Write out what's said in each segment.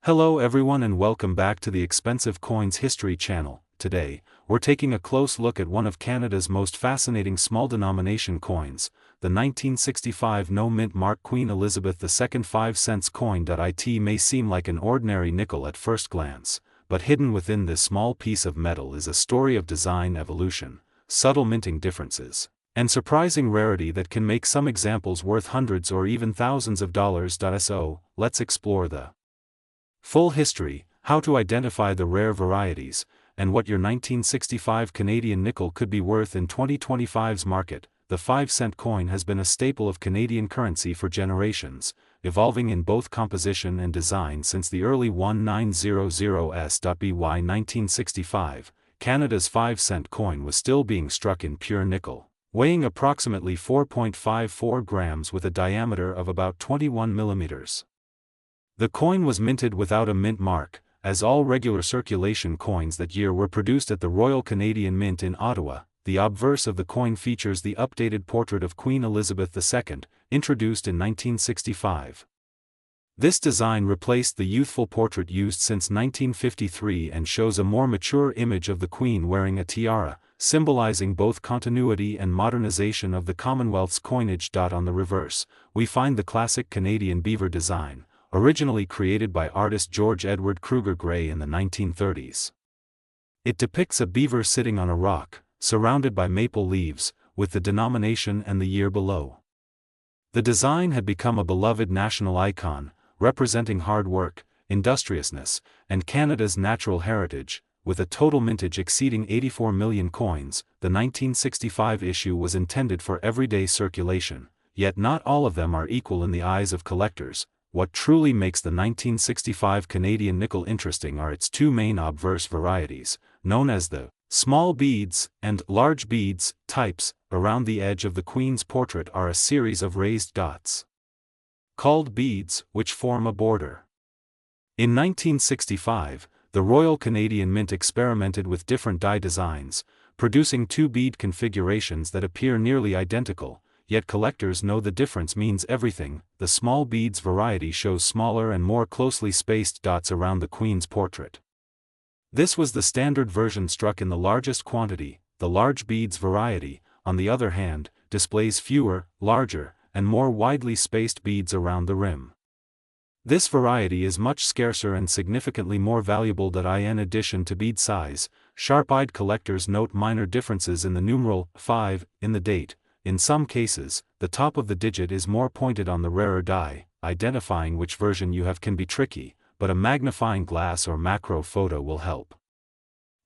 Hello everyone and welcome back to the Expensive Coins History channel. Today, we're taking a close look at one of Canada's most fascinating small denomination coins, the 1965 no-mint mark Queen Elizabeth II 5 cents coin. It may seem like an ordinary nickel at first glance, but hidden within this small piece of metal is a story of design evolution, subtle minting differences, and surprising rarity that can make some examples worth hundreds or even thousands of dollars. So, let's explore the full history, how to identify the rare varieties, and what your 1965 Canadian nickel could be worth in 2025's market. The 5-cent coin has been a staple of Canadian currency for generations, evolving in both composition and design since the early 1900s. By 1965, Canada's 5-cent coin was still being struck in pure nickel, weighing approximately 4.54 grams with a diameter of about 21 millimeters. The coin was minted without a mint mark, as all regular circulation coins that year were produced at the Royal Canadian Mint in Ottawa. The obverse of the coin features the updated portrait of Queen Elizabeth II, introduced in 1965. This design replaced the youthful portrait used since 1953 and shows a more mature image of the Queen wearing a tiara, symbolizing both continuity and modernization of the Commonwealth's coinage. On the reverse, we find the classic Canadian beaver design, originally created by artist George Edward Kruger Gray in the 1930s. It depicts a beaver sitting on a rock, surrounded by maple leaves, with the denomination and the year below. The design had become a beloved national icon, representing hard work, industriousness, and Canada's natural heritage. With a total mintage exceeding 84 million coins, the 1965 issue was intended for everyday circulation, yet not all of them are equal in the eyes of collectors. What truly makes the 1965 Canadian nickel interesting are its two main obverse varieties, known as the small beads and large beads types. Around the edge of the Queen's portrait are a series of raised dots, called beads, which form a border. In 1965, the Royal Canadian Mint experimented with different die designs, producing two bead configurations that appear nearly identical. Yet collectors know the difference means everything. The small beads variety shows smaller and more closely spaced dots around the Queen's portrait. This was the standard version struck in the largest quantity. The large beads variety, on the other hand, displays fewer, larger, and more widely spaced beads around the rim. This variety is much scarcer and significantly more valuable. In addition to bead size, sharp-eyed collectors note minor differences in the numeral 5 in the date. In some cases, the top of the digit is more pointed on the rarer die. Identifying which version you have can be tricky, but a magnifying glass or macro photo will help.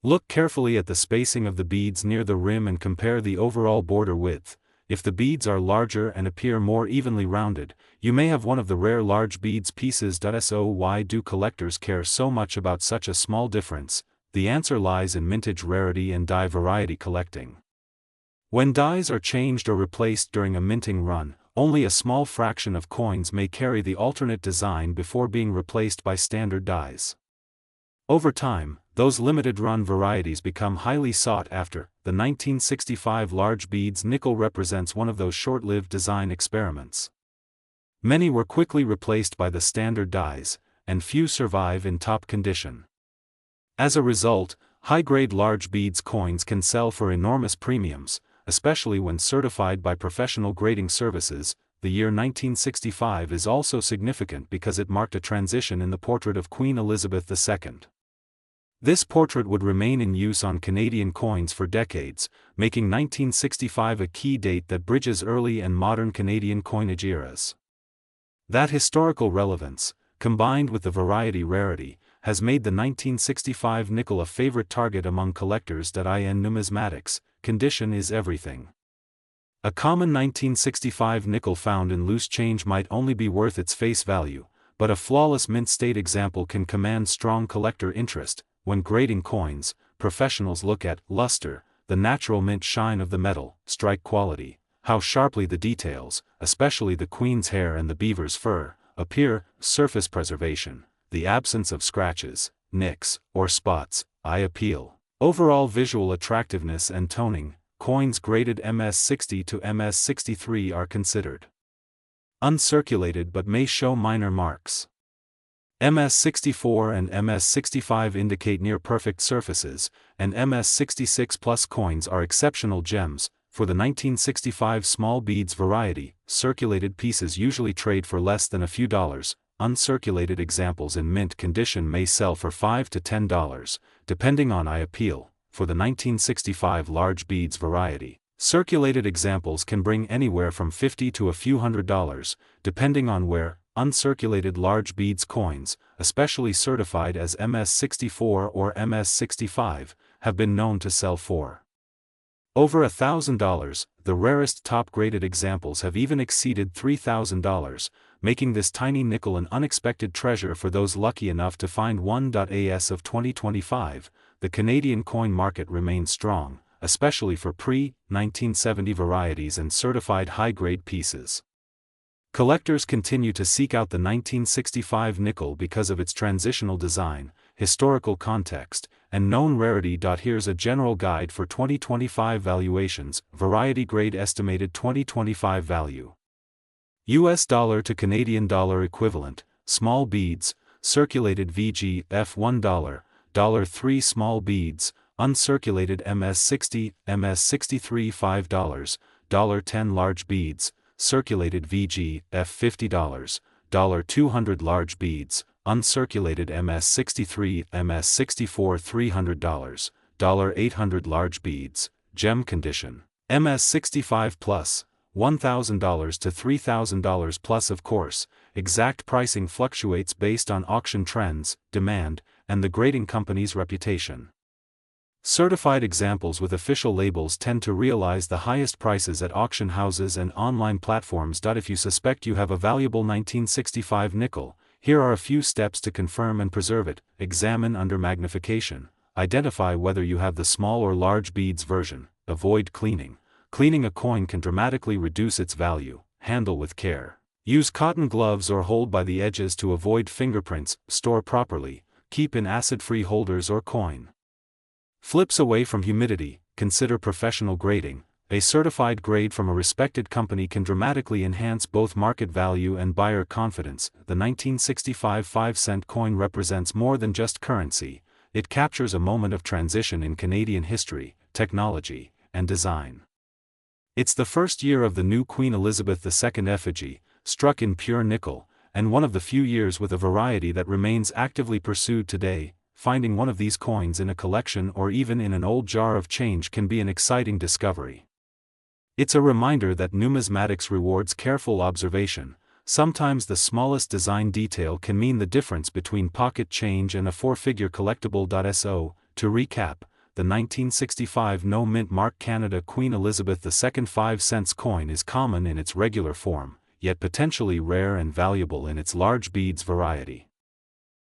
Look carefully at the spacing of the beads near the rim and compare the overall border width. If the beads are larger and appear more evenly rounded, you may have one of the rare large beads pieces. So why do collectors care so much about such a small difference? The answer lies in mintage rarity and die variety collecting. When dies are changed or replaced during a minting run, only a small fraction of coins may carry the alternate design before being replaced by standard dies. Over time, those limited run varieties become highly sought after. The 1965 large beads nickel represents one of those short-lived design experiments. Many were quickly replaced by the standard dies, and few survive in top condition. As a result, high-grade large beads coins can sell for enormous premiums, especially when certified by professional grading services. The year 1965 is also significant because it marked a transition in the portrait of Queen Elizabeth II. This portrait would remain in use on Canadian coins for decades, making 1965 a key date that bridges early and modern Canadian coinage eras. That historical relevance, combined with the variety rarity, has made the 1965 nickel a favorite target among collectors. In numismatics, condition is everything. A common 1965 nickel found in loose change might only be worth its face value, but a flawless mint state example can command strong collector interest. When grading coins, professionals look at luster, the natural mint shine of the metal, strike quality, how sharply the details, especially the Queen's hair and the beaver's fur, appear, surface preservation, the absence of scratches, nicks, or spots, eye appeal, overall visual attractiveness and toning. Coins graded MS60 to MS63 are considered uncirculated but may show minor marks. MS-64 and MS-65 indicate near-perfect surfaces, and MS-66 Plus coins are exceptional gems. For the 1965 small beads variety, circulated pieces usually trade for less than a few dollars. Uncirculated examples in mint condition may sell for $5 to $10, depending on eye appeal. For the 1965 large beads variety, circulated examples can bring anywhere from $50 to a few $100s, depending on where. Uncirculated large beads coins, especially certified as MS-64 or MS-65, have been known to sell for over $1,000. The rarest top-graded examples have even exceeded $3,000, making this tiny nickel an unexpected treasure for those lucky enough to find one. As of 2025, the Canadian coin market remains strong, especially for pre-1970 varieties and certified high-grade pieces. Collectors continue to seek out the 1965 nickel because of its transitional design, historical context, and known rarity. Here's a general guide for 2025 valuations. Variety grade estimated 2025 value. US dollar to Canadian dollar equivalent, small beads, circulated VG F1 $3 small beads, uncirculated MS-60, MS-63 $5, $10 large beads, circulated VG F50, $200 large beads, uncirculated MS-63, MS-64 $300, $800 large beads, gem condition, MS-65 plus, $1,000 to $3,000 plus. Of course, exact pricing fluctuates based on auction trends, demand, and the grading company's reputation. Certified examples with official labels tend to realize the highest prices at auction houses and online platforms. If you suspect you have a valuable 1965 nickel, here are a few steps to confirm and preserve it. Examine under magnification. Identify whether you have the small or large beads version. Avoid cleaning. Cleaning a coin can dramatically reduce its value. Handle with care. Use cotton gloves or hold by the edges to avoid fingerprints. Store properly. Keep in acid-free holders or coin flips away from humidity. Consider professional grading. A certified grade from a respected company can dramatically enhance both market value and buyer confidence. The 1965 5-cent coin represents more than just currency. It captures a moment of transition in Canadian history, technology, and design. It's the first year of the new Queen Elizabeth II effigy, struck in pure nickel, and one of the few years with a variety that remains actively pursued today. Finding one of these coins in a collection or even in an old jar of change can be an exciting discovery. It's a reminder that numismatics rewards careful observation. Sometimes the smallest design detail can mean the difference between pocket change and a four-figure collectible. To recap, the 1965 No Mint Mark Canada Queen Elizabeth II 5 cents coin is common in its regular form, yet potentially rare and valuable in its large beads variety.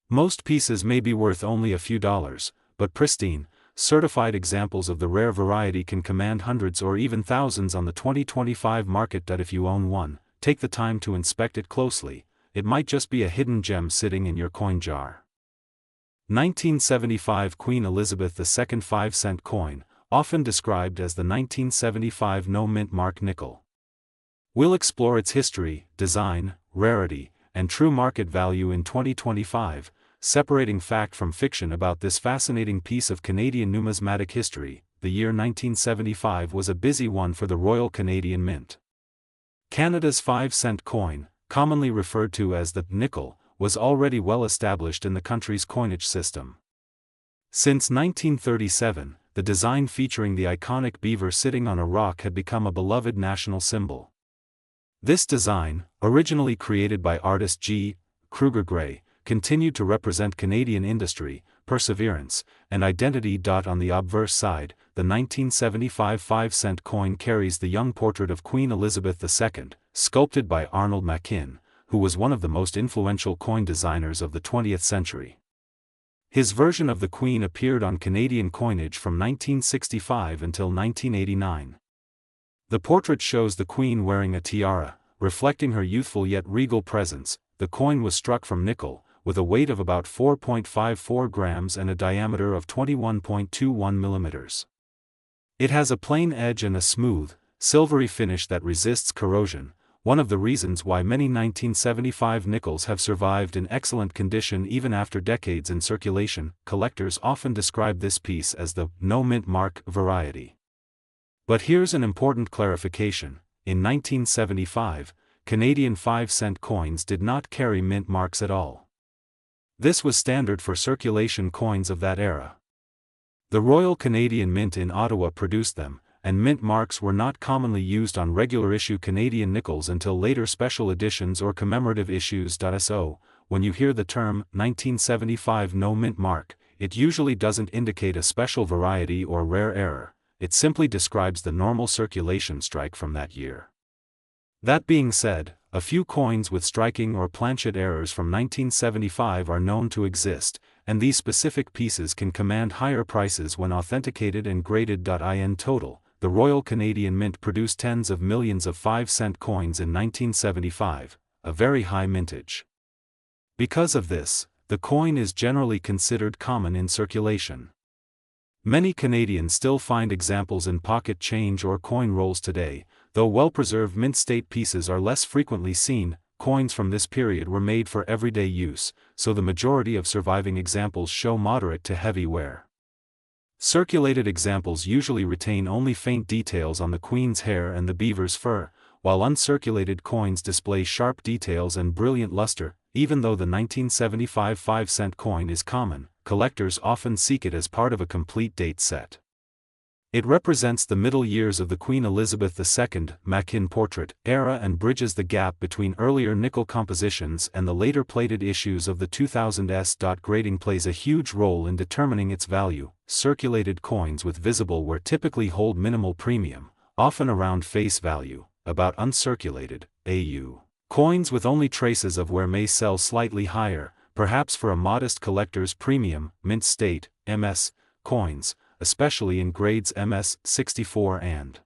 Most pieces may be worth only a few dollars, but pristine, certified examples of the rare variety can command hundreds or even thousands on the 2025 market. If you own one, take the time to inspect it closely. It might just be a hidden gem sitting in your coin jar. 1975 Queen Elizabeth II 5-cent coin, often described as the 1975 No Mint Mark nickel. We'll explore its history, design, rarity, and true market value in 2025, separating fact from fiction about this fascinating piece of Canadian numismatic history. The year 1975 was a busy one for the Royal Canadian Mint. Canada's 5-cent coin, commonly referred to as the nickel, was already well established in the country's coinage system. Since 1937, the design featuring the iconic beaver sitting on a rock had become a beloved national symbol. This design, originally created by artist G. Kruger Gray, continued to represent Canadian industry, perseverance, and identity. On the obverse side, the 1975 5-cent coin carries the young portrait of Queen Elizabeth II, sculpted by Arnold Machin, who was one of the most influential coin designers of the 20th century. His version of the Queen appeared on Canadian coinage from 1965 until 1989. The portrait shows the Queen wearing a tiara, reflecting her youthful yet regal presence. The coin was struck from nickel, with a weight of about 4.54 grams and a diameter of 21.21 millimeters. It has a plain edge and a smooth, silvery finish that resists corrosion. One of the reasons why many 1975 nickels have survived in excellent condition even after decades in circulation. Collectors often describe this piece as the no mint mark variety. But here's an important clarification: in 1975, Canadian 5-cent coins did not carry mint marks at all. This was standard for circulation coins of that era. The Royal Canadian Mint in Ottawa produced them, and mint marks were not commonly used on regular issue Canadian nickels until later special editions or commemorative issues. So, when you hear the term 1975 no mint mark, it usually doesn't indicate a special variety or rare error, it simply describes the normal circulation strike from that year. That being said, a few coins with striking or planchet errors from 1975 are known to exist, and these specific pieces can command higher prices when authenticated and graded. In total, the Royal Canadian Mint produced tens of millions of 5-cent coins in 1975, a very high mintage. Because of this, the coin is generally considered common in circulation. Many Canadians still find examples in pocket change or coin rolls today, though well-preserved mint state pieces are less frequently seen. Coins from this period were made for everyday use, so the majority of surviving examples show moderate to heavy wear. Circulated examples usually retain only faint details on the Queen's hair and the beaver's fur, while uncirculated coins display sharp details and brilliant luster. Even though the 1975 5-cent coin is common, collectors often seek it as part of a complete date set. It represents the middle years of the Queen Elizabeth II Mackin portrait era and bridges the gap between earlier nickel compositions and the later plated issues of the 2000s. Grading plays a huge role in determining its value. Circulated coins with visible wear typically hold minimal premium, often around face value. About uncirculated AU coins with only traces of wear may sell slightly higher, perhaps for a modest collector's premium. Mint state MS coins, especially in grades MS 64 and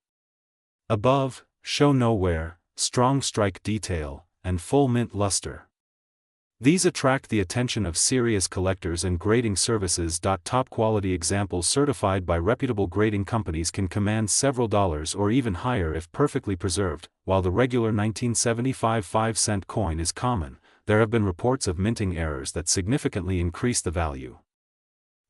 above, show no wear, strong strike detail, and full mint luster. These attract the attention of serious collectors and grading services. Top-quality examples certified by reputable grading companies can command several dollars or even higher if perfectly preserved. While the regular 1975 5-cent coin is common, there have been reports of minting errors that significantly increase the value.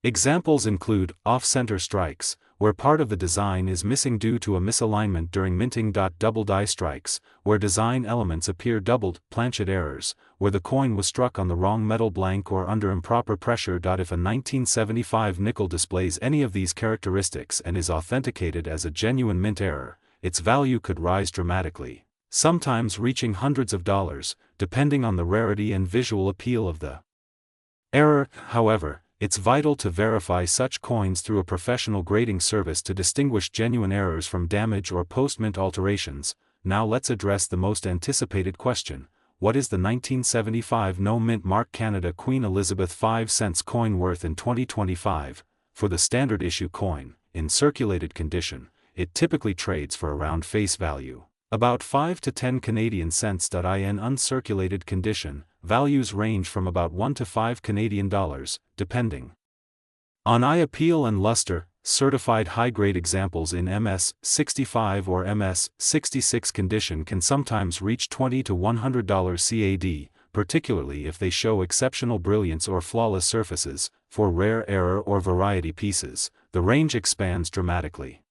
Examples include off-center strikes, where part of the design is missing due to a misalignment during minting. Double die strikes, where design elements appear doubled. Planchet errors, where the coin was struck on the wrong metal blank or under improper pressure. If a 1975 nickel displays any of these characteristics and is authenticated as a genuine mint error, its value could rise dramatically, sometimes reaching hundreds of dollars, depending on the rarity and visual appeal of the error. However, it's vital to verify such coins through a professional grading service to distinguish genuine errors from damage or post-mint alterations. Now let's address the most anticipated question: what is the 1975 no mint mark Canada Queen Elizabeth 5-cent coin worth in 2025? For the standard issue coin, in circulated condition, it typically trades for around face value, about 5 to 10 Canadian cents. In uncirculated condition, values range from about 1 to 5 Canadian dollars, depending on eye appeal and luster. Certified high-grade examples in MS 65 or MS 66 condition can sometimes reach $20 to $100 CAD, particularly if they show exceptional brilliance or flawless surfaces. For rare error or variety pieces, the range expands dramatically.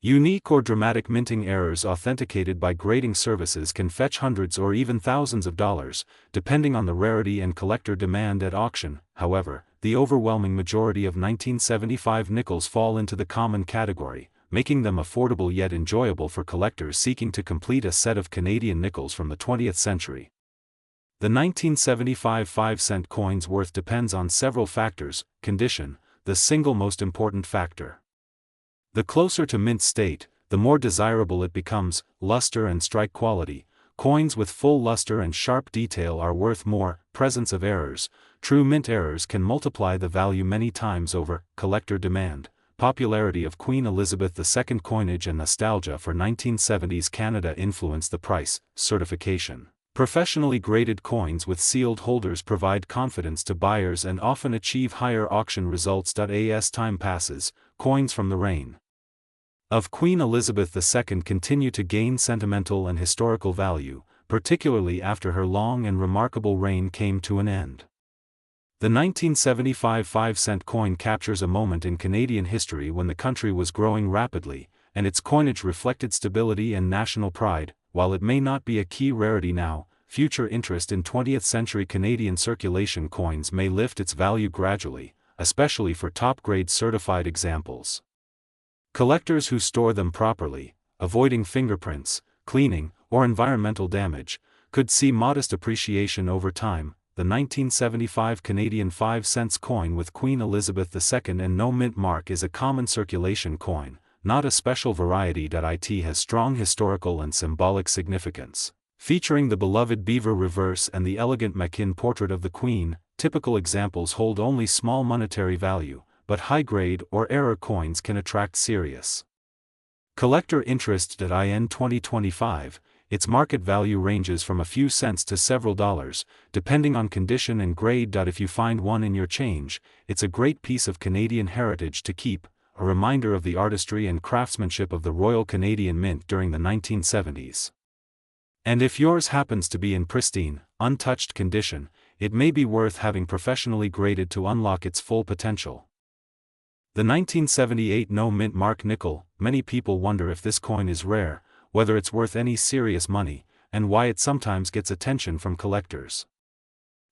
Unique or dramatic minting errors authenticated by grading services can fetch hundreds or even thousands of dollars, depending on the rarity and collector demand at auction. However, the overwhelming majority of 1975 nickels fall into the common category, making them affordable yet enjoyable for collectors seeking to complete a set of Canadian nickels from the 20th century. The 1975 5-cent coin's worth depends on several factors. Condition, the single most important factor. The closer to mint state, the more desirable it becomes. Luster and strike quality. Coins with full luster and sharp detail are worth more. Presence of errors. True mint errors can multiply the value many times over. Collector demand. Popularity of Queen Elizabeth II coinage and nostalgia for 1970s Canada influence the price. Certification. Professionally graded coins with sealed holders provide confidence to buyers and often achieve higher auction results. As time passes, coins from the reign of Queen Elizabeth II continue to gain sentimental and historical value, particularly after her long and remarkable reign came to an end. The 1975 5-cent coin captures a moment in Canadian history when the country was growing rapidly, and its coinage reflected stability and national pride. While it may not be a key rarity now, future interest in 20th-century Canadian circulation coins may lift its value gradually, especially for top-grade certified examples. Collectors who store them properly, avoiding fingerprints, cleaning, or environmental damage, could see modest appreciation over time. The 1975 Canadian 5-cent coin with Queen Elizabeth II and no mint mark is a common circulation coin, not a special variety. It has strong historical and symbolic significance. Featuring the beloved beaver reverse and the elegant Makin portrait of the Queen, typical examples hold only small monetary value, but high-grade or error coins can attract serious collector interest. In 2025, its market value ranges from a few cents to several dollars, depending on condition and grade. If you find one in your change, it's a great piece of Canadian heritage to keep, a reminder of the artistry and craftsmanship of the Royal Canadian Mint during the 1970s. And if yours happens to be in pristine, untouched condition, it may be worth having professionally graded to unlock its full potential. The 1978 no mint mark nickel. Many people wonder if this coin is rare, whether it's worth any serious money, and why it sometimes gets attention from collectors.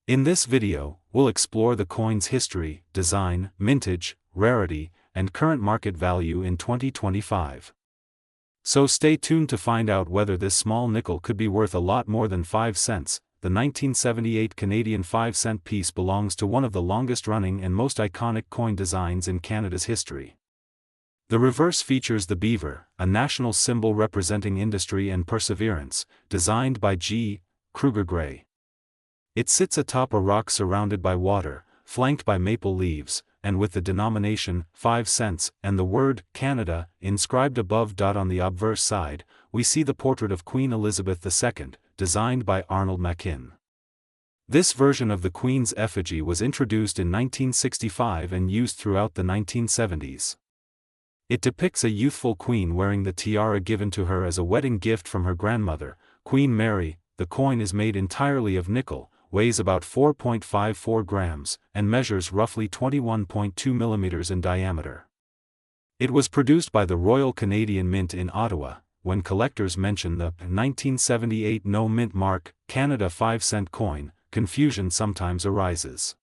In this video, we'll explore the coin's history, design, mintage, rarity, and current market value in 2025. So stay tuned to find out whether this small nickel could be worth a lot more than 5 cents. The 1978 Canadian 5-cent piece belongs to one of the longest-running and most iconic coin designs in Canada's history. The reverse features the beaver, a national symbol representing industry and perseverance, designed by G. Kruger Gray. It sits atop a rock surrounded by water, flanked by maple leaves, and with the denomination 5 cents and the word Canada inscribed above. On the obverse side, we see the portrait of Queen Elizabeth II, designed by Arnold Makin. This version of the Queen's effigy was introduced in 1965 and used throughout the 1970s. It depicts a youthful queen wearing the tiara given to her as a wedding gift from her grandmother, Queen Mary. The coin is made entirely of nickel, weighs about 4.54 grams, and measures roughly 21.2 millimeters in diameter. It was produced by the Royal Canadian Mint in Ottawa. When collectors mention the 1978 no mint mark, Canada 5-cent coin, confusion sometimes arises.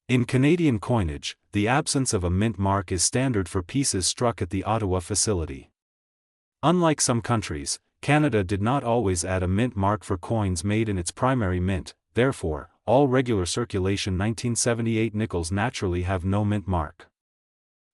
In Canadian coinage, the absence of a mint mark is standard for pieces struck at the Ottawa facility. Unlike some countries, Canada did not always add a mint mark for coins made in its primary mint. Therefore, all regular circulation 1978 nickels naturally have no mint mark.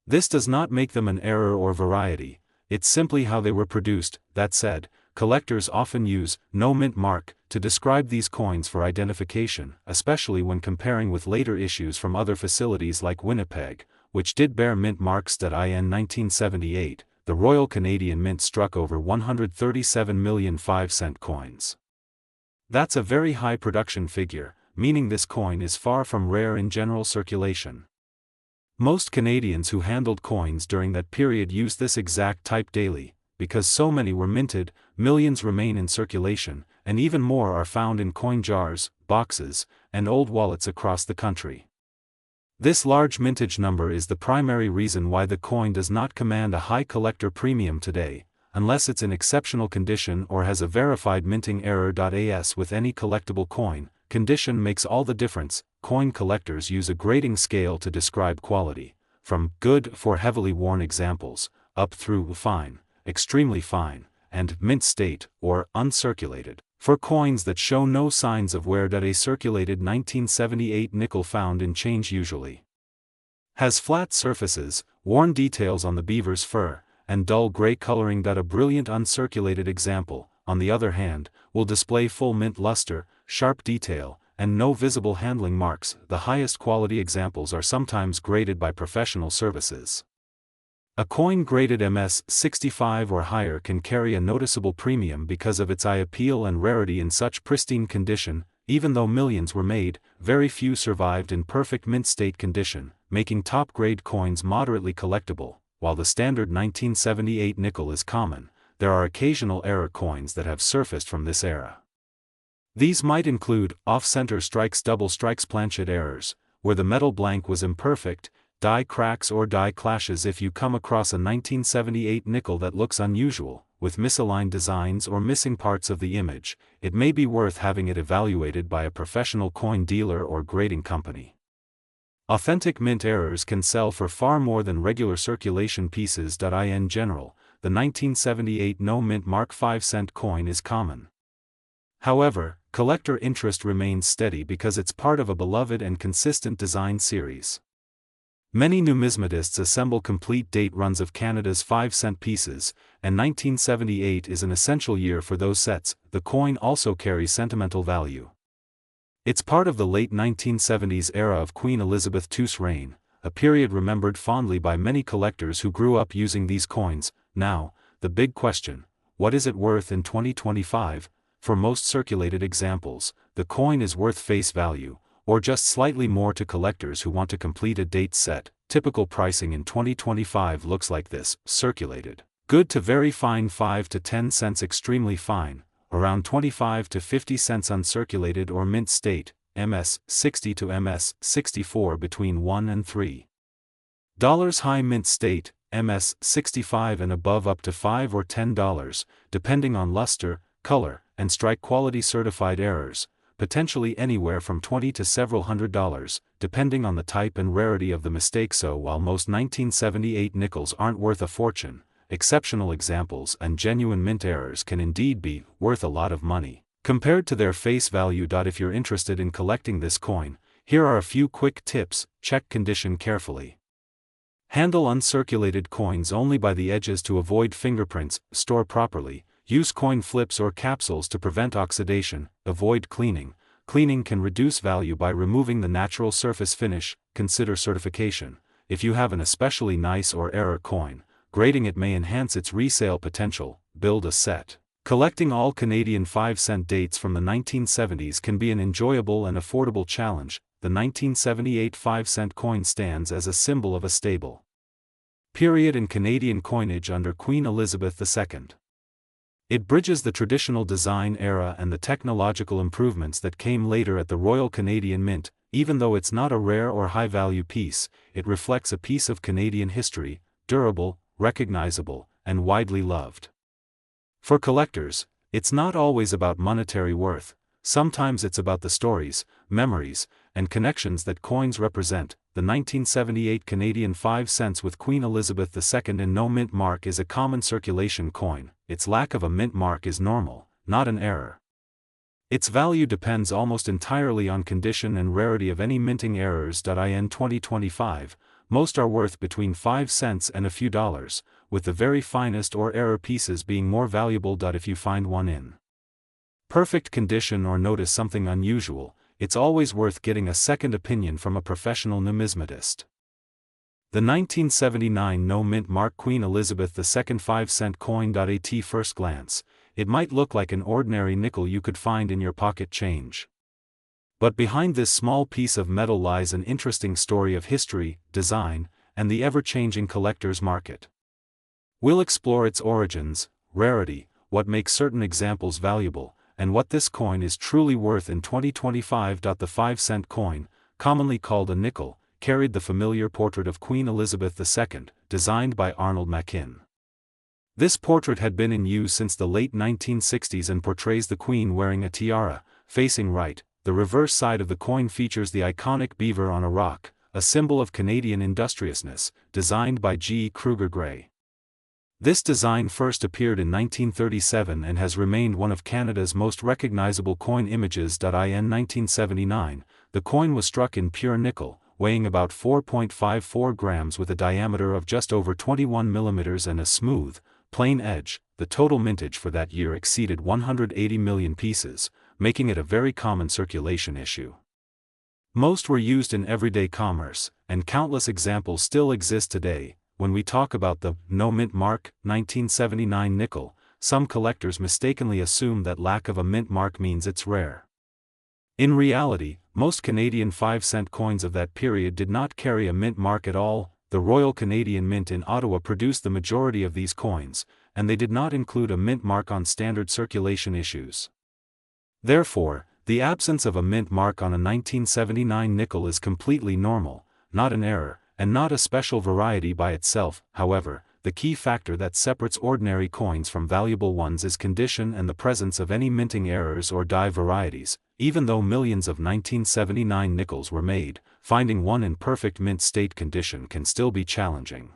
This does not make them an error or variety, it's simply how they were produced. That said, collectors often use no mint mark to describe these coins for identification, especially when comparing with later issues from other facilities like Winnipeg, which did bear mint marks. In 1978, the Royal Canadian Mint struck over 137 million 5-cent coins. That's a very high production figure, meaning this coin is far from rare in general circulation. Most Canadians who handled coins during that period used this exact type daily. Because so many were minted, millions remain in circulation, and even more are found in coin jars, boxes, and old wallets across the country. This large mintage number is the primary reason why the coin does not command a high collector premium today, unless it's in exceptional condition or has a verified minting error. As with any collectible coin, condition makes all the difference. Coin collectors use a grading scale to describe quality, from good for heavily worn examples, up through fine, extremely fine, and mint state, or uncirculated, for coins that show no signs of wear. A circulated 1978 nickel found in change usually has flat surfaces, worn details on the beaver's fur, and dull gray coloring. A brilliant uncirculated example, on the other hand, will display full mint luster, sharp detail, and no visible handling marks. The highest quality examples are sometimes graded by professional services. A coin graded MS-65 or higher can carry a noticeable premium because of its eye appeal and rarity in such pristine condition. Even though millions were made, very few survived in perfect mint state condition, making top-grade coins moderately collectible, while the standard 1978 nickel is common, there are occasional error coins that have surfaced from this era. These might include off-center strikes, double strikes, planchet errors, where the metal blank was imperfect, die cracks or die clashes. If you come across a 1978 nickel that looks unusual, with misaligned designs or missing parts of the image, it may be worth having it evaluated by a professional coin dealer or grading company. Authentic mint errors can sell for far more than regular circulation pieces. In general, the 1978 no mint mark 5-cent coin is common. However, collector interest remains steady because it's part of a beloved and consistent design series. Many numismatists assemble complete date runs of Canada's 5-cent pieces, and 1978 is an essential year for those sets. The coin also carries sentimental value. It's part of the late 1970s era of Queen Elizabeth II's reign, a period remembered fondly by many collectors who grew up using these coins. Now, the big question: what is it worth in 2025? For most circulated examples, the coin is worth face value, or just slightly more to collectors who want to complete a date set. Typical pricing in 2025 looks like this: circulated, good to very fine 5 to 10 cents, extremely fine, around 25 to 50 cents, uncirculated or mint state, MS 60 to MS 64, between $1 and $3. High mint state, MS 65 and above, up to $5 or $10, depending on luster, color, and strike quality. Certified errors, potentially anywhere from $20 to several $100s, depending on the type and rarity of the mistake. So while most 1978 nickels aren't worth a fortune, exceptional examples and genuine mint errors can indeed be worth a lot of money compared to their face value. If you're interested in collecting this coin, here are a few quick tips. Check condition carefully. Handle uncirculated coins only by the edges to avoid fingerprints. Store properly. Use coin flips or capsules to prevent oxidation. Avoid cleaning. Cleaning can reduce value by removing the natural surface finish. Consider certification. If you have an especially nice or error coin, grading it may enhance its resale potential. Build a set. Collecting all Canadian 5-cent dates from the 1970s can be an enjoyable and affordable challenge. The 1978 5-cent coin stands as a symbol of a stable period in Canadian coinage under Queen Elizabeth II. It bridges the traditional design era and the technological improvements that came later at the Royal Canadian Mint. Even though it's not a rare or high-value piece, it reflects a piece of Canadian history, durable, recognizable, and widely loved. For collectors, it's not always about monetary worth. Sometimes it's about the stories, memories, and connections that coins represent. The 1978 Canadian 5 cents with Queen Elizabeth II and no mint mark is a common circulation coin. Its lack of a mint mark is normal, not an error. Its value depends almost entirely on condition and rarity of any minting errors. In 2025, most are worth between 5 cents and a few dollars, with the very finest or error pieces being more valuable. If you find one in perfect condition or notice something unusual, it's always worth getting a second opinion from a professional numismatist. The 1979 no mint mark Queen Elizabeth II 5-cent coin. At first glance, it might look like an ordinary nickel you could find in your pocket change. But behind this small piece of metal lies an interesting story of history, design, and the ever-changing collector's market. We'll explore its origins, rarity, what makes certain examples valuable, and what this coin is truly worth in 2025. The 5-cent coin, commonly called a nickel, carried the familiar portrait of Queen Elizabeth II, designed by Arnold Machin. This portrait had been in use since the late 1960s and portrays the Queen wearing a tiara, facing right. The reverse side of the coin features the iconic beaver on a rock, a symbol of Canadian industriousness, designed by G. Kruger Gray. This design first appeared in 1937 and has remained one of Canada's most recognizable coin images. In 1979, the coin was struck in pure nickel, weighing about 4.54 grams with a diameter of just over 21 millimeters and a smooth, plain edge. The total mintage for that year exceeded 180 million pieces, making it a very common circulation issue. Most were used in everyday commerce, and countless examples still exist today. When we talk about the no mint mark 1979 nickel, some collectors mistakenly assume that lack of a mint mark means it's rare. In reality, most Canadian 5-cent coins of that period did not carry a mint mark at all. the Royal Canadian Mint in Ottawa produced the majority of these coins, and they did not include a mint mark on standard circulation issues. Therefore, the absence of a mint mark on a 1979 nickel is completely normal, not an error, and not a special variety by itself. However, the key factor that separates ordinary coins from valuable ones is condition and the presence of any minting errors or die varieties. Even though millions of 1979 nickels were made, finding one in perfect mint state condition can still be challenging.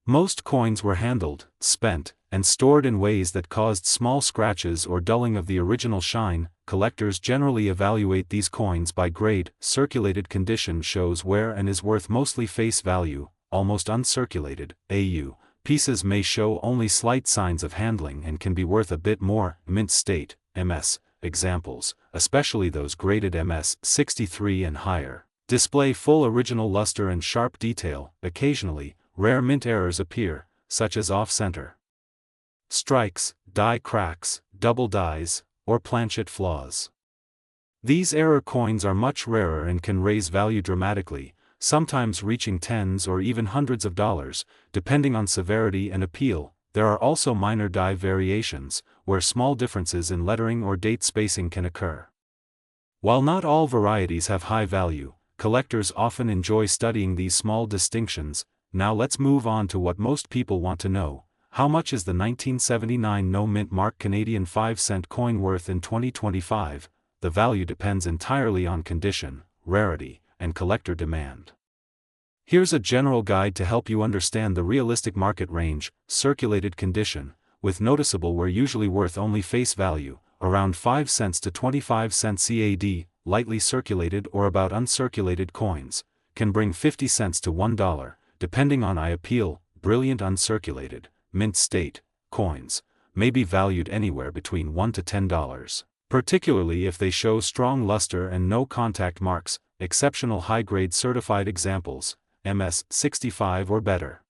Most coins were handled, spent, and stored in ways that caused small scratches or dulling of the original shine. Collectors generally evaluate these coins by grade. Circulated condition shows wear and is worth mostly face value, almost uncirculated, AU. Pieces may show only slight signs of handling and can be worth a bit more. Mint state, MS, examples, especially those graded MS 63 and higher, display full original luster and sharp detail. Occasionally, rare mint errors appear, such as off-center strikes, die cracks, double dies, or planchet flaws. These error coins are much rarer and can raise value dramatically, sometimes reaching tens or even hundreds of dollars, depending on severity and appeal. There are also minor die variations, where small differences in lettering or date spacing can occur. While not all varieties have high value, collectors often enjoy studying these small distinctions. Now let's move on to what most people want to know. How much is the 1979 no mint mark Canadian 5-cent coin worth in 2025? The value depends entirely on condition, rarity, and collector demand. Here's a general guide to help you understand the realistic market range. Circulated condition, with noticeable wear usually worth only face value, around 5 cents to 25 cents CAD. Lightly circulated or about uncirculated coins can bring 50 cents to $1. Depending on eye appeal. Brilliant uncirculated, mint state, coins, may be valued anywhere between $1 to $10, particularly if they show strong luster and no contact marks. Exceptional high-grade certified examples, MS 65 or better,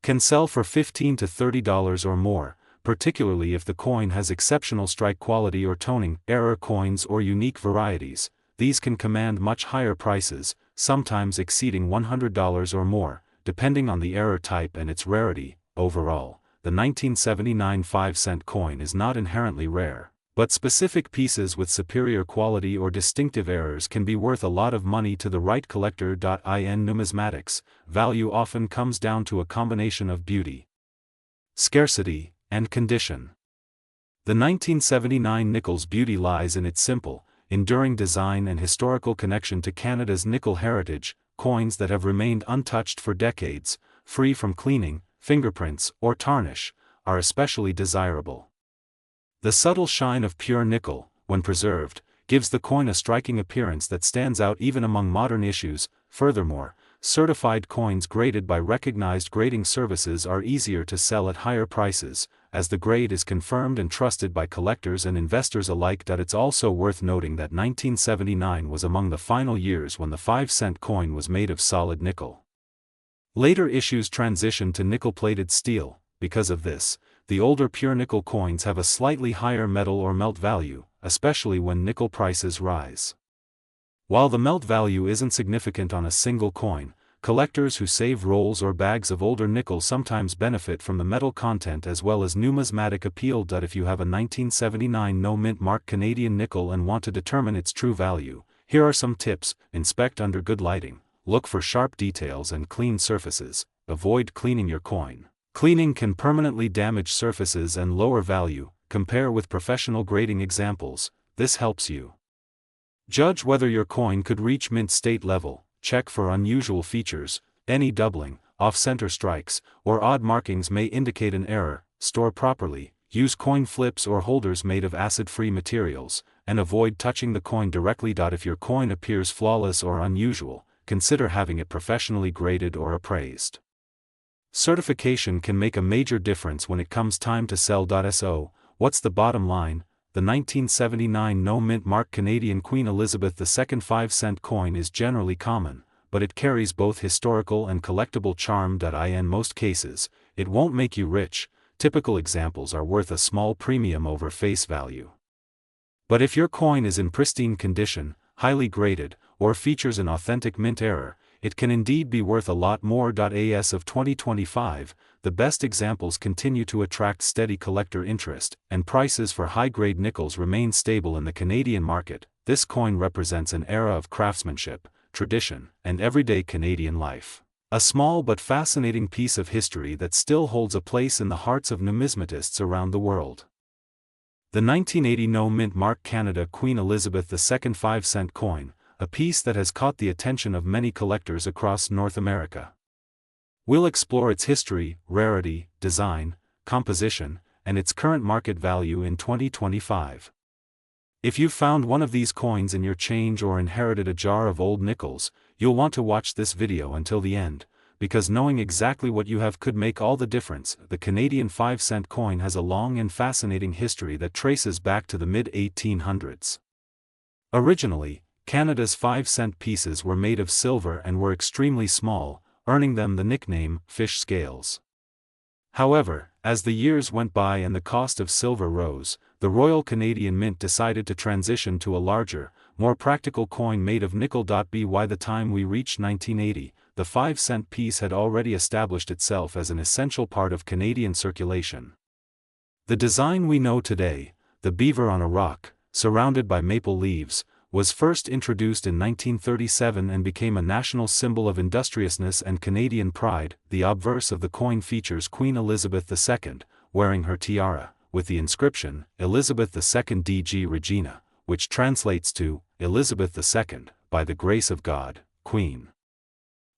can sell for $15 to $30 or more, particularly if the coin has exceptional strike quality or toning. Error coins or unique varieties, these can command much higher prices, sometimes exceeding $100 or more, depending on the error type and its rarity. Overall, the 1979 5-cent coin is not inherently rare, but specific pieces with superior quality or distinctive errors can be worth a lot of money to the right collector. In numismatics, value often comes down to a combination of beauty, scarcity, and condition. The 1979 nickel's beauty lies in its simple, enduring design and historical connection to Canada's nickel heritage. Coins that have remained untouched for decades, free from cleaning, fingerprints, or tarnish, are especially desirable. The subtle shine of pure nickel, when preserved, gives the coin a striking appearance that stands out even among modern issues. Furthermore, certified coins graded by recognized grading services are easier to sell at higher prices, as the grade is confirmed and trusted by collectors and investors alike. It's also worth noting that 1979 was among the final years when the 5-cent coin was made of solid nickel. Later issues transitioned to nickel-plated steel. Because of this, the older pure nickel coins have a slightly higher metal or melt value, especially when nickel prices rise. While the melt value isn't significant on a single coin, collectors who save rolls or bags of older nickel sometimes benefit from the metal content as well as numismatic appeal. If you have a 1979 no mint mark Canadian nickel and want to determine its true value, here are some tips. Inspect under good lighting, look for sharp details and clean surfaces, avoid cleaning your coin. Cleaning can permanently damage surfaces and lower value. Compare with professional grading examples, this helps you judge whether your coin could reach mint state level. Check for unusual features. Any doubling, off-center strikes, or odd markings may indicate an error. Store properly, use coin flips or holders made of acid-free materials, and avoid touching the coin directly. If your coin appears flawless or unusual, consider having it professionally graded or appraised. Certification can make a major difference when it comes time to sell. So, what's the bottom line? The 1979 no mint mark Canadian Queen Elizabeth II 5-cent coin is generally common, but it carries both historical and collectible charm. In most cases, it won't make you rich. Typical examples are worth a small premium over face value. But if your coin is in pristine condition, highly graded, or features an authentic mint error, it can indeed be worth a lot more. As of 2025, the best examples continue to attract steady collector interest, and prices for high-grade nickels remain stable in the Canadian market. This coin represents an era of craftsmanship, tradition, and everyday Canadian life. A small but fascinating piece of history that still holds a place in the hearts of numismatists around the world. The 1980 No Mint Mark Canada Queen Elizabeth II 5-cent coin, a piece that has caught the attention of many collectors across North America. We'll explore its history, rarity, design, composition, and its current market value in 2025. If you've found one of these coins in your change or inherited a jar of old nickels, you'll want to watch this video until the end, because knowing exactly what you have could make all the difference. The Canadian 5-cent coin has a long and fascinating history that traces back to the mid-1800s. Originally, Canada's 5-cent pieces were made of silver and were extremely small, earning them the nickname fish scales. However, as the years went by and the cost of silver rose, the Royal Canadian Mint decided to transition to a larger, more practical coin made of nickel. By the time we reached 1980, the 5-cent piece had already established itself as an essential part of Canadian circulation. The design we know today, the beaver on a rock, surrounded by maple leaves, was first introduced in 1937 and became a national symbol of industriousness and Canadian pride. The obverse of the coin features Queen Elizabeth II, wearing her tiara, with the inscription, Elizabeth II DG Regina, which translates to, Elizabeth II, by the grace of God, Queen.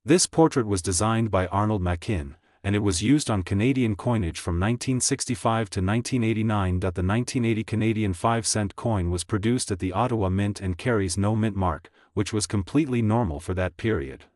This portrait was designed by Arnold Machin, and it was used on Canadian coinage from 1965 to 1989. The 1980 Canadian 5-cent coin was produced at the Ottawa Mint and carries no mint mark, which was completely normal for that period.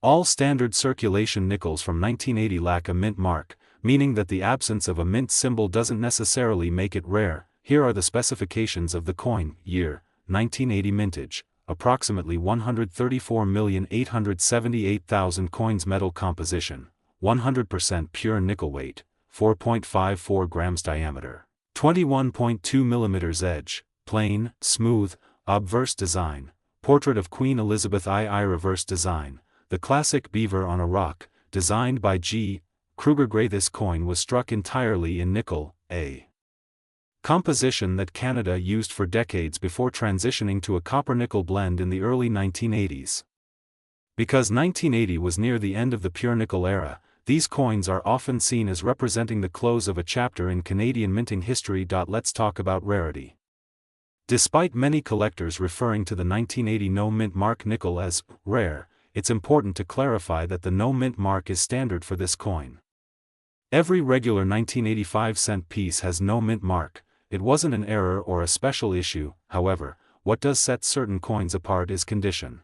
All standard circulation nickels from 1980 lack a mint mark, meaning that the absence of a mint symbol doesn't necessarily make it rare. Here are the specifications of the coin. Year, 1980 mintage, approximately 134,878,000 coins. Metal composition, 100% pure nickel. Weight, 4.54 grams. Diameter, 21.2 mm. Edge, plain, smooth. Obverse design, portrait of Queen Elizabeth II. Reverse design, the classic beaver on a rock, designed by G. Kruger Gray. This coin was struck entirely in nickel, a composition that Canada used for decades before transitioning to a copper-nickel blend in the early 1980s. Because 1980 was near the end of the pure nickel era, these coins are often seen as representing the close of a chapter in Canadian minting history. Let's talk about rarity. Despite many collectors referring to the 1980 no mint mark nickel as rare, it's important to clarify that the no mint mark is standard for this coin. Every regular 1985-cent piece has no mint mark. It wasn't an error or a special issue. However, what does set certain coins apart is condition.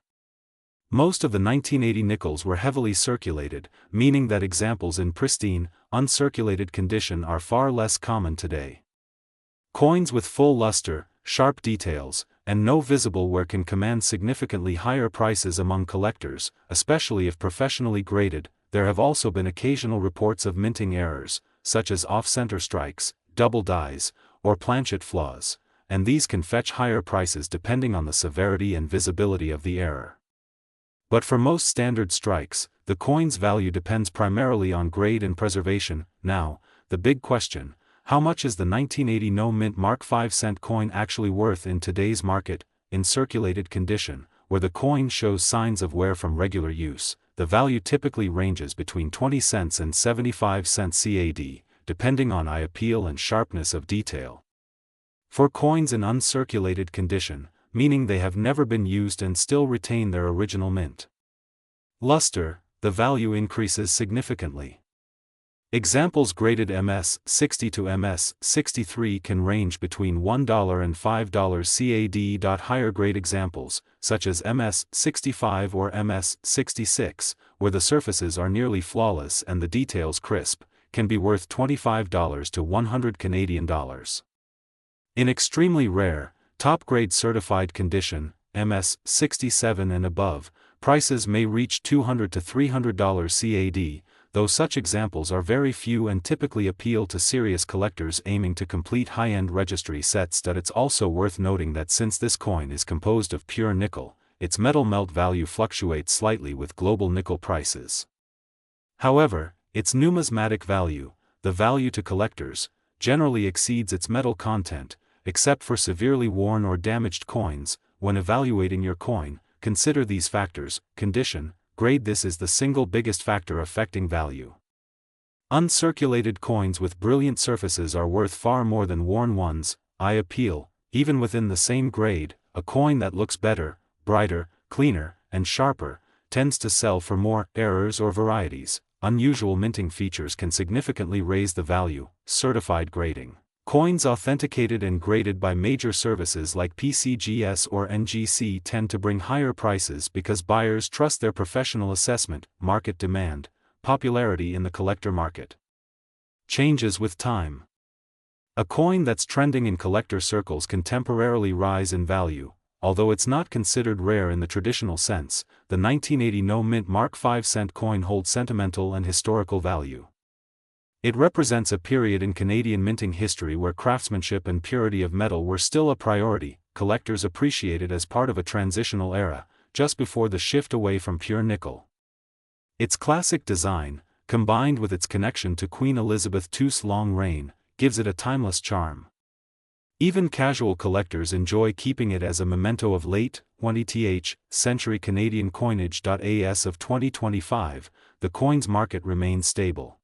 Most of the 1980 nickels were heavily circulated, meaning that examples in pristine, uncirculated condition are far less common today. Coins with full luster, sharp details, and no visible wear can command significantly higher prices among collectors, especially if professionally graded. There have also been occasional reports of minting errors, such as off-center strikes, double dies, or planchet flaws, and these can fetch higher prices depending on the severity and visibility of the error. But for most standard strikes, the coin's value depends primarily on grade and preservation. Now, the big question: how much is the 1980 no mint mark 5-cent coin actually worth in today's market? In circulated condition, where the coin shows signs of wear from regular use, the value typically ranges between 20 cents and 75 cents CAD, depending on eye appeal and sharpness of detail. For coins in uncirculated condition, meaning they have never been used and still retain their original mint luster, the value increases significantly. Examples graded MS-60 to MS-63 can range between $1 and $5 CAD. Higher grade examples, such as MS-65 or MS-66, where the surfaces are nearly flawless and the details crisp, can be worth $25 to $100 Canadian dollars. In extremely rare, top-grade certified condition, MS-67 and above, prices may reach $200 to $300 CAD, though such examples are very few and typically appeal to serious collectors aiming to complete high-end registry sets. It's also worth noting that since this coin is composed of pure nickel, its metal melt value fluctuates slightly with global nickel prices. However, its numismatic value, the value to collectors, generally exceeds its metal content, except for severely worn or damaged coins. When evaluating your coin, consider these factors: condition, grade. This is the single biggest factor affecting value. Uncirculated coins with brilliant surfaces are worth far more than worn ones. Eye appeal, even within the same grade, a coin that looks better, brighter, cleaner, and sharper, tends to sell for more. Errors or varieties. Unusual minting features can significantly raise the value. Certified grading. Coins authenticated and graded by major services like PCGS or NGC tend to bring higher prices because buyers trust their professional assessment. Market demand. Popularity in the collector market changes with time. A coin that's trending in collector circles can temporarily rise in value, although it's not considered rare in the traditional sense. The 1980 No Mint Mark 5-cent coin holds sentimental and historical value. It represents a period in Canadian minting history where craftsmanship and purity of metal were still a priority. Collectors appreciate it as part of a transitional era, just before the shift away from pure nickel. Its classic design, combined with its connection to Queen Elizabeth II's long reign, gives it a timeless charm. Even casual collectors enjoy keeping it as a memento of late 20th century Canadian coinage. As of 2025, the coin's market remains stable.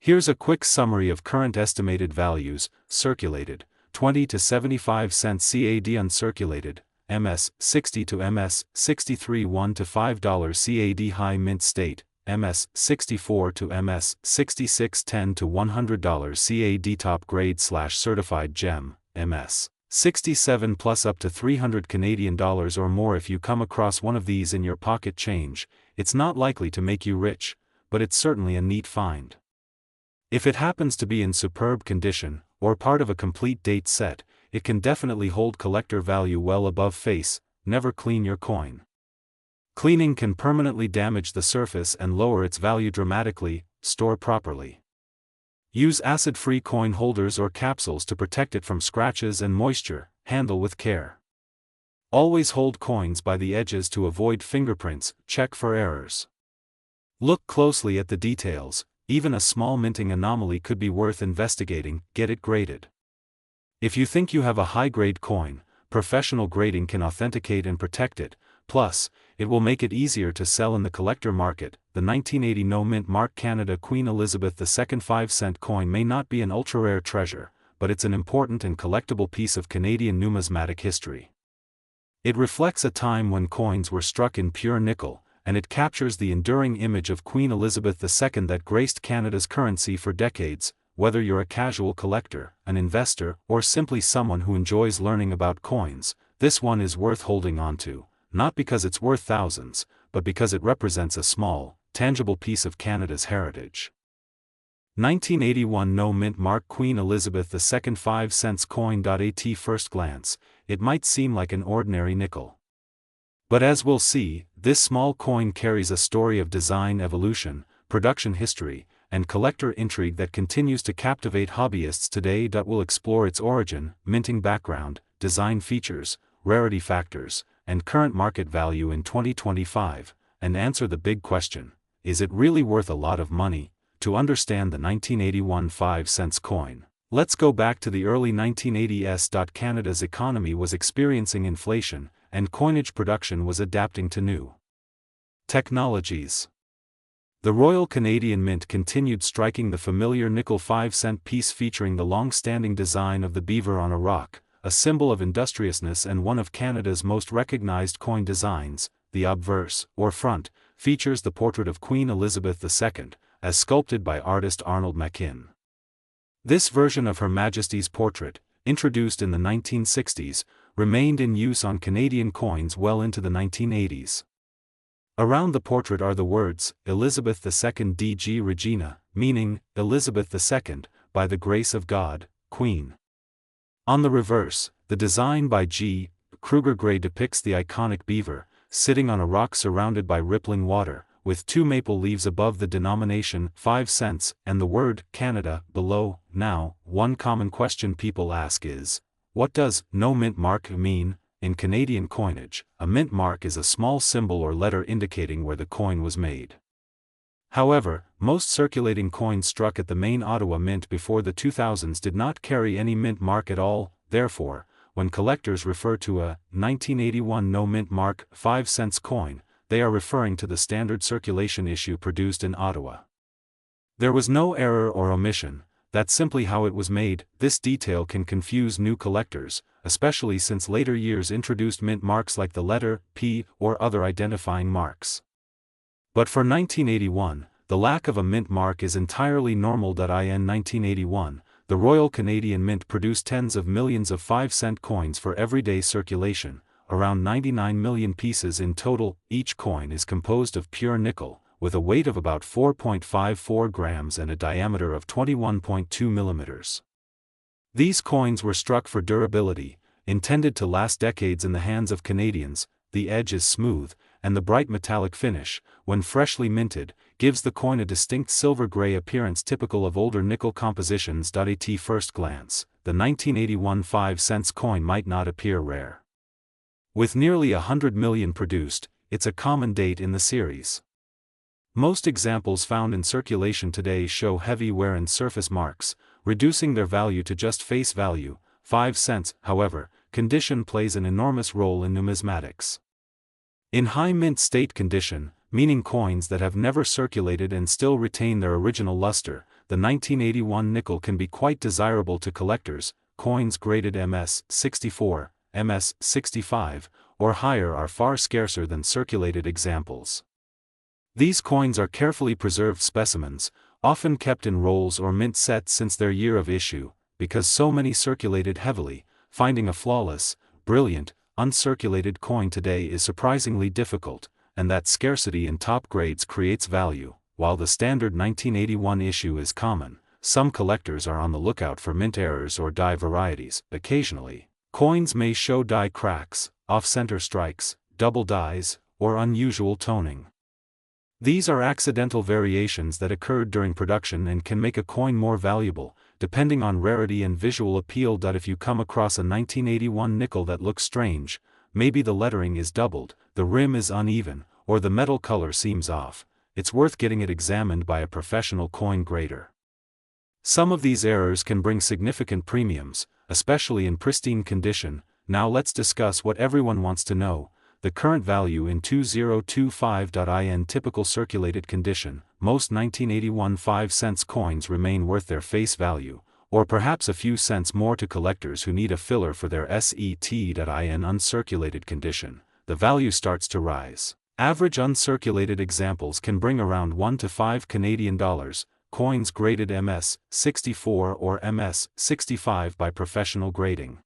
Here's a quick summary of current estimated values: circulated, 20 to 75 cents CAD; uncirculated, MS 60 to MS 63, $1 to $5 CAD; high mint state, MS 64 to MS 66, $10 to $100 CAD; top grade / certified gem, MS 67 plus, up to $300 Canadian dollars or more. If you come across one of these in your pocket change, it's not likely to make you rich, but it's certainly a neat find. If it happens to be in superb condition, or part of a complete date set, it can definitely hold collector value well above face. Never clean your coin. Cleaning can permanently damage the surface and lower its value dramatically. Store properly. Use acid-free coin holders or capsules to protect it from scratches and moisture. Handle with care. Always hold coins by the edges to avoid fingerprints. Check for errors. Look closely at the details. Even a small minting anomaly could be worth investigating. Get it graded. If you think you have a high-grade coin, professional grading can authenticate and protect it. Plus, it will make it easier to sell in the collector market. The 1980 No Mint Mark Canada Queen Elizabeth II 5-cent coin may not be an ultra-rare treasure, but it's an important and collectible piece of Canadian numismatic history. It reflects a time when coins were struck in pure nickel, and it captures the enduring image of Queen Elizabeth II that graced Canada's currency for decades. Whether you're a casual collector, an investor, or simply someone who enjoys learning about coins, this one is worth holding onto, not because it's worth thousands, but because it represents a small, tangible piece of Canada's heritage. 1981 No Mint Mark Queen Elizabeth II 5 cents coin. At first glance, it might seem like an ordinary nickel. But as we'll see, this small coin carries a story of design evolution, production history, and collector intrigue that continues to captivate hobbyists today. We'll explore its origin, minting background, design features, rarity factors, and current market value in 2025, and answer the big question: is it really worth a lot of money? To understand the 1981 5 cents coin, let's go back to the early 1980s. Canada's economy was experiencing inflation, and coinage production was adapting to new technologies. The Royal Canadian Mint continued striking the familiar nickel 5-cent piece featuring the long-standing design of the beaver on a rock, a symbol of industriousness and one of Canada's most recognized coin designs. The obverse, or front, features the portrait of Queen Elizabeth II, as sculpted by artist Arnold Makin. This version of Her Majesty's portrait, introduced in the 1960s, remained in use on Canadian coins well into the 1980s. Around the portrait are the words, Elizabeth II DG Regina, meaning, Elizabeth II, by the grace of God, Queen. On the reverse, the design by G. Kruger Gray depicts the iconic beaver, sitting on a rock surrounded by rippling water, with two maple leaves above the denomination 5 cents and the word Canada below. Now, one common question people ask is, what does no mint mark mean? In Canadian coinage, a mint mark is a small symbol or letter indicating where the coin was made. However, most circulating coins struck at the main Ottawa Mint before the 2000s did not carry any mint mark at all. Therefore, when collectors refer to a 1981 no mint mark 5-cent coin, they are referring to the standard circulation issue produced in Ottawa. There was no error or omission, that's simply how it was made. This detail can confuse new collectors, especially since later years introduced mint marks like the letter P or other identifying marks. But for 1981, the lack of a mint mark is entirely normal. In 1981, the Royal Canadian Mint produced tens of millions of 5-cent coins for everyday circulation, around 99 million pieces in total. Each coin is composed of pure nickel, with a weight of about 4.54 grams and a diameter of 21.2 millimeters. These coins were struck for durability, intended to last decades in the hands of Canadians. The edge is smooth, and the bright metallic finish, when freshly minted, gives the coin a distinct silver-gray appearance typical of older nickel compositions. At first glance, the 1981 5-cent coin might not appear rare. With nearly 100 million produced, it's a common date in the series. Most examples found in circulation today show heavy wear and surface marks, reducing their value to just face value. 5 cents, however, condition plays an enormous role in numismatics. In high mint state condition, meaning coins that have never circulated and still retain their original luster, the 1981 nickel can be quite desirable to collectors. Coins graded MS-64, MS-65, or higher are far scarcer than circulated examples. These coins are carefully preserved specimens, often kept in rolls or mint sets since their year of issue. Because so many circulated heavily, finding a flawless, brilliant, uncirculated coin today is surprisingly difficult, and that scarcity in top grades creates value. While the standard 1981 issue is common, some collectors are on the lookout for mint errors or die varieties. Occasionally, coins may show die cracks, off-center strikes, double dies, or unusual toning. These are accidental variations that occurred during production and can make a coin more valuable, depending on rarity and visual appeal. If you come across a 1981 nickel that looks strange, maybe the lettering is doubled, the rim is uneven, or the metal color seems off, it's worth getting it examined by a professional coin grader. Some of these errors can bring significant premiums, especially in pristine condition. Now let's discuss what everyone wants to know: the current value in 2025. In typical circulated condition, most 1981 5-cent coins remain worth their face value, or perhaps a few cents more to collectors who need a filler for their set. In uncirculated condition, the value starts to rise. Average uncirculated examples can bring around 1 to 5 Canadian dollars, coins graded MS-64 or MS-65 by professional grading.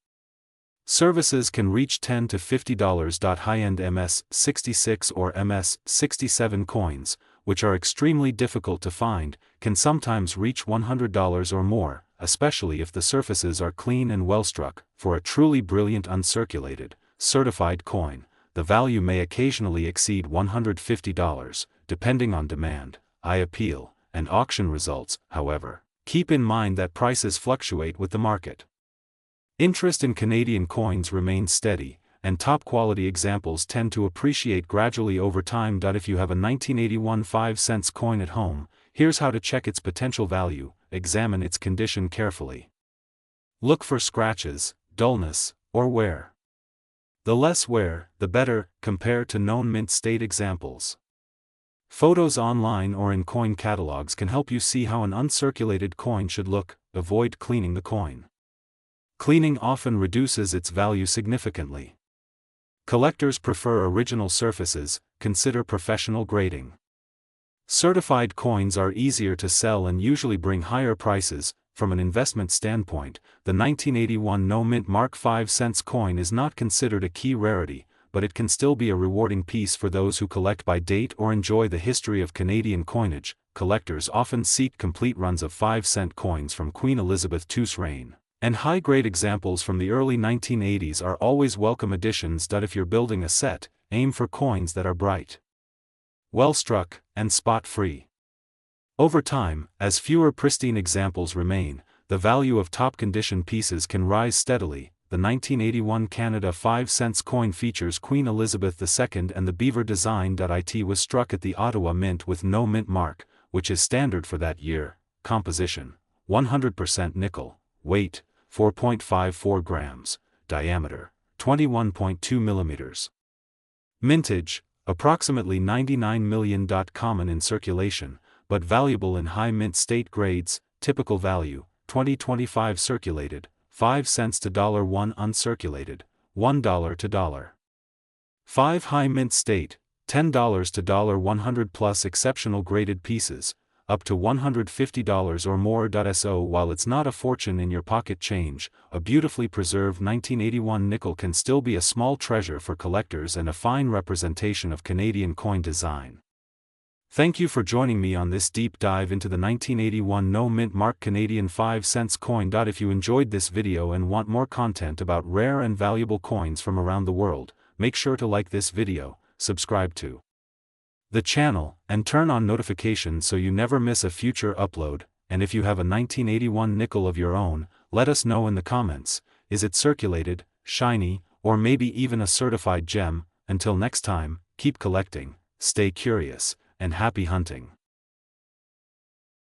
Services can reach $10 to $50. High-end MS-66 or MS-67 coins, which are extremely difficult to find, can sometimes reach $100 or more, especially if the surfaces are clean and well-struck. For a truly brilliant uncirculated, certified coin, the value may occasionally exceed $150, depending on demand, eye appeal, and auction results. However, keep in mind that prices fluctuate with the market. Interest in Canadian coins remains steady, and top-quality examples tend to appreciate gradually over time. If you have a 1981 5-cent coin at home, here's how to check its potential value. Examine its condition carefully. Look for scratches, dullness, or wear. The less wear, the better, compared to known mint state examples. Photos online or in coin catalogs can help you see how an uncirculated coin should look. Avoid cleaning the coin. Cleaning often reduces its value significantly. Collectors prefer original surfaces. Consider professional grading. Certified coins are easier to sell and usually bring higher prices. From an investment standpoint, the 1981 no mint mark 5-cent coin is not considered a key rarity, but it can still be a rewarding piece for those who collect by date or enjoy the history of Canadian coinage. Collectors often seek complete runs of 5-cent coins from Queen Elizabeth II's reign, and high-grade examples from the early 1980s are always welcome additions. If you're building a set, aim for coins that are bright, well-struck, and spot-free. Over time, as fewer pristine examples remain, the value of top-condition pieces can rise steadily. The 1981 Canada 5 cents coin features Queen Elizabeth II and the beaver design. It was struck at the Ottawa Mint with no mint mark, which is standard for that year. Composition: 100% nickel. Weight: 4.54 grams. Diameter: 21.2 millimeters. Mintage: approximately 99 million. Common in circulation, but valuable in high mint state grades. Typical value: 2025 circulated, 5 cents to $1 uncirculated, $1 to $5 high mint state, $10 to $100 plus exceptional graded pieces, up to $150 or more. So while it's not a fortune in your pocket change, a beautifully preserved 1981 nickel can still be a small treasure for collectors and a fine representation of Canadian coin design. Thank you for joining me on this deep dive into the 1981 no mint mark Canadian 5 cents coin. If you enjoyed this video and want more content about rare and valuable coins from around the world, make sure to like this video, subscribe to the channel, and turn on notifications so you never miss a future upload. And if you have a 1981 nickel of your own, let us know in the comments. Is it circulated, shiny, or maybe even a certified gem? Until next time, keep collecting, stay curious, and happy hunting.